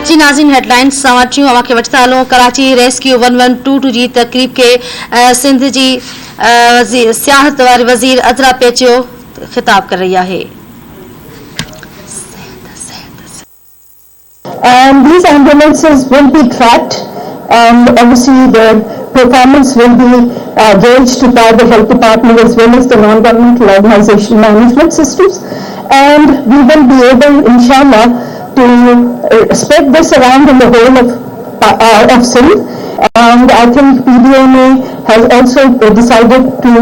जी नाज़रीन हेडलाइंस समाचार अवां खे वठंदा हलूं। कराची रेस्क्यू 1122 जी तकरीब के सिंध जी सियाहत वारी वज़ीर अज़रा पीचोहो खिताब कर रही है। And these ambulances will be tracked, and obviously their performance will be gauged by the health department as well as the non-governmental organization management systems, and we will be able, inshallah, to spread this around in the whole of Sindh. And I think PDMA has also decided to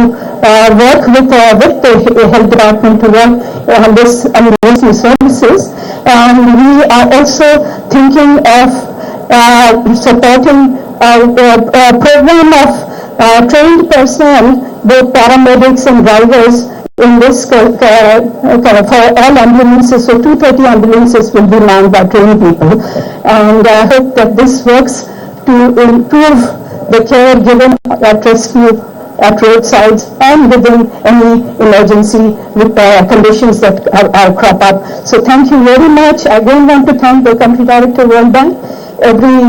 work with the health department to work on this emergency services. And we are also thinking of supporting a program of trained personnel, both paramedics and drivers, in this for all ambulances. So 230 ambulances will be manned by trained people. And I hope that this works to improve the care given at rescue at roadsides and within any emergency conditions that are crop up. So thank you very much. I again want to thank the country director, World Bank, every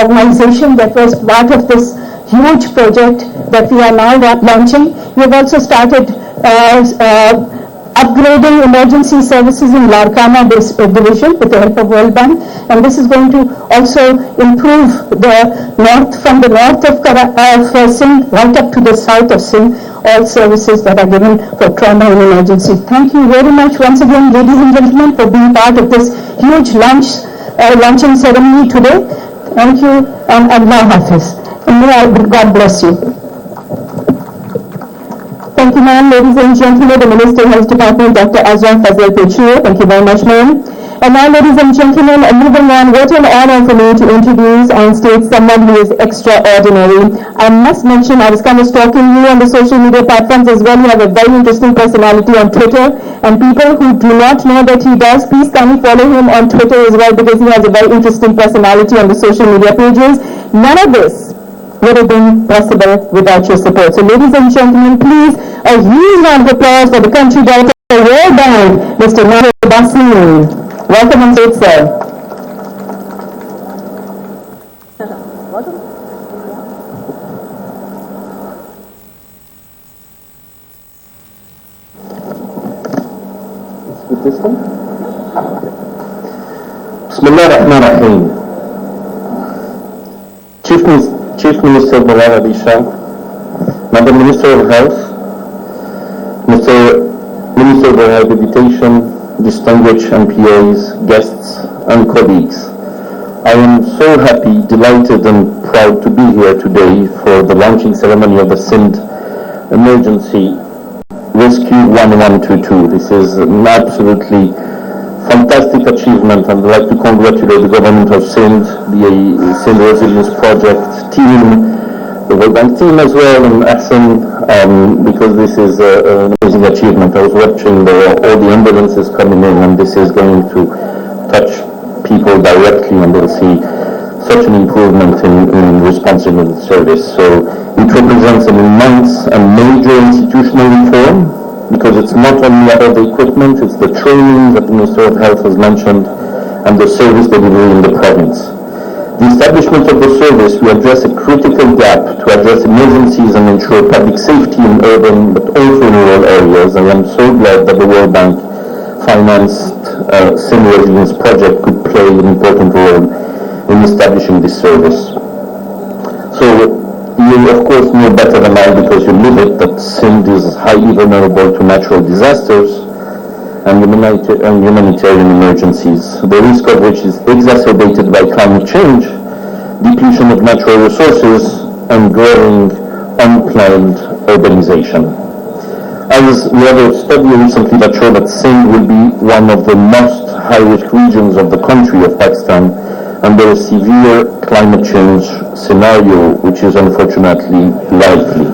organization that was part of this huge project that we are now launching. We have also started upgrading emergency services in Larkana division with the help of World Bank, and this is going to also improve the from the north of Sindh right up to the south of Sindh, all services that are given for trauma and emergency. Thank you very much once again, ladies and gentlemen, for being part of this huge launching ceremony today. Thank you, and Allah Hafiz. And may God bless you. Thank you, ma'am. Ladies and gentlemen, the Minister of Health Department, Dr. Azra Peychoho. Thank you very much, ma'am. And now, ladies and gentlemen, moving on, what an honor for me to introduce on stage someone who is extraordinary. I must mention, I was kind of stalking you on the social media platforms as well. You have a very interesting personality on Twitter. And people who do not know that he does, please kindly follow him on Twitter as well, because he has a very interesting personality on the social media pages. None of this would have been possible without your support. So ladies and gentlemen, please, a huge round of applause for the country director of World Bank, Mr. Mahir Basim. Welcome on stage, sir. With this one? Bismillah ar-Rahman ar-Rahim. Chief Minister Malala Disha, Madam Minister of Health, Mr. Minister of Rehabilitation, distinguished MPAs, guests and colleagues. I am so happy, delighted and proud to be here today for the launching ceremony of the Sindh Emergency Rescue 1122. This is an absolutely fantastic achievement, and I'd like to congratulate the government of Sindh, the Sindh Resilience Project team, the World Bank team as well, and Ahsan, because this is an amazing achievement. I was watching all the ambulances coming in, and this is going to touch people directly, and they'll see such an improvement in responsiveness service. So it represents an immense and major institutional reform, because it's not only about the equipment, it's the training that the Minister of Health has mentioned and the service delivery in the province. The establishment of the service will address a critical gap to address emergencies and ensure public safety in urban but also in rural areas. I am so glad that the World Bank financed Sindh Resilience Project could play an important role in establishing this service. So you of course know better than I, because you live it, that Sindh is highly vulnerable to natural disasters and humanitarian emergencies, the risk of which is exacerbated by climate change, depletion of natural resources, and growing unplanned urbanization. As we have a study recently that showed that Sindh will be one of the most high-risk regions of the country of Pakistan under a severe climate change scenario, which is unfortunately likely,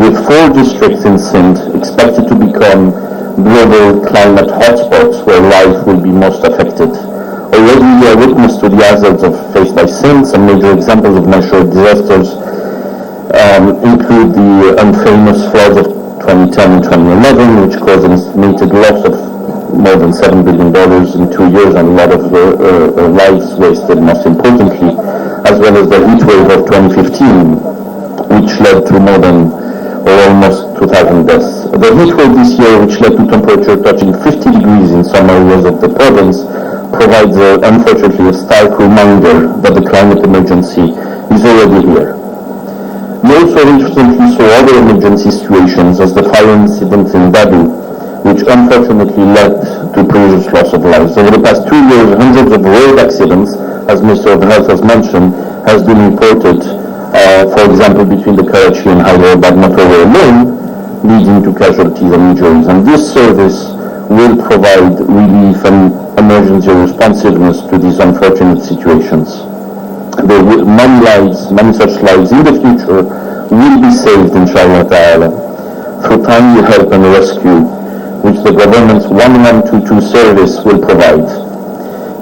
with 4 districts in Sindh expected to become global climate hotspots where life will be most affected. Already we are witness to the hazards faced by Sindh. Some major examples of natural disasters include the infamous floods of 2010 and 2011, which caused an estimated loss of more than $7 billion in 2 years, and a lot of lives wasted, most importantly, as well as the heat wave of 2015, which led to more than or almost 2,000 deaths. The heat wave this year, which led to temperature touching 50 degrees in some areas of the province, provides unfortunately a stark reminder that the climate emergency is already here. We also interestingly saw other emergency situations, as the fire incident in Dadu, which unfortunately led to previous loss of lives. Over the past 2 years, hundreds of road accidents, as Minister of Health has mentioned, has been reported, for example, between the Karachi and Hyderabad motorway alone, leading to casualties and injuries. And this service will provide relief and emergency responsiveness to these unfortunate situations. Many lives, many such lives in the future will be saved, inshallah ta'ala, through timely help and rescue, which the government's 1122 service will provide.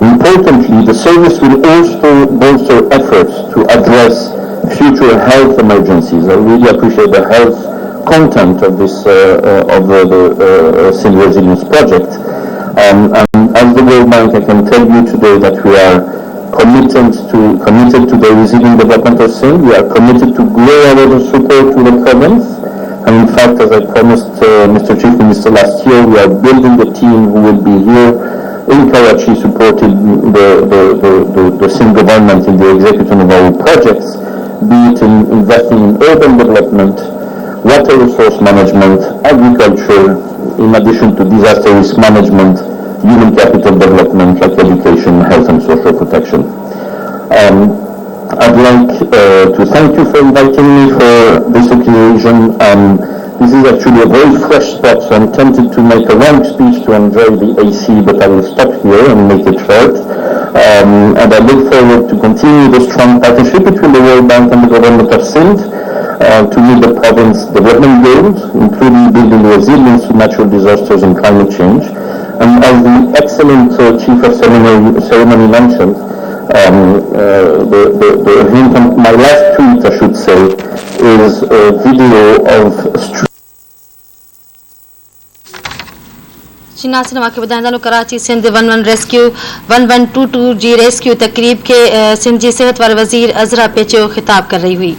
Importantly, the service will also bolster efforts to address future health emergencies. I really appreciate the health content of this of the Sindh Resilience Project. And as the World Bank, I can tell you today that we are committed to the resilient development of Sindh. We are committed to grow our support to the province. And in fact, as I promised Mr. Chief Minister last year, we are building a team who will be here in Karachi supporting the Sindh government in the execution of our projects, be it in investing in urban development, water resource management, agriculture, in addition to disaster risk management, human capital development like education, health and social protection. I'd like to thank you for inviting me for this occasion. This is actually a very fresh spot, so I'm tempted to make a long speech to enjoy the AC, but I will stop here and make it short. And I look forward to continue the strong partnership between the World Bank and the government of Sindh to meet the province's development goals, including building resilience to natural disasters and climate change. And as the excellent Chief of Ceremony mentioned, the hint on my last tweet, I should say, is a video of नासिन मूंखे ॿुधाईंदा Karachi Sindh 11 rescue 1122 जी rescue तकरीब के सिंध जी सिहत वारे वज़ीर अज़रा पेचियो ख़िताब कर रही हुई.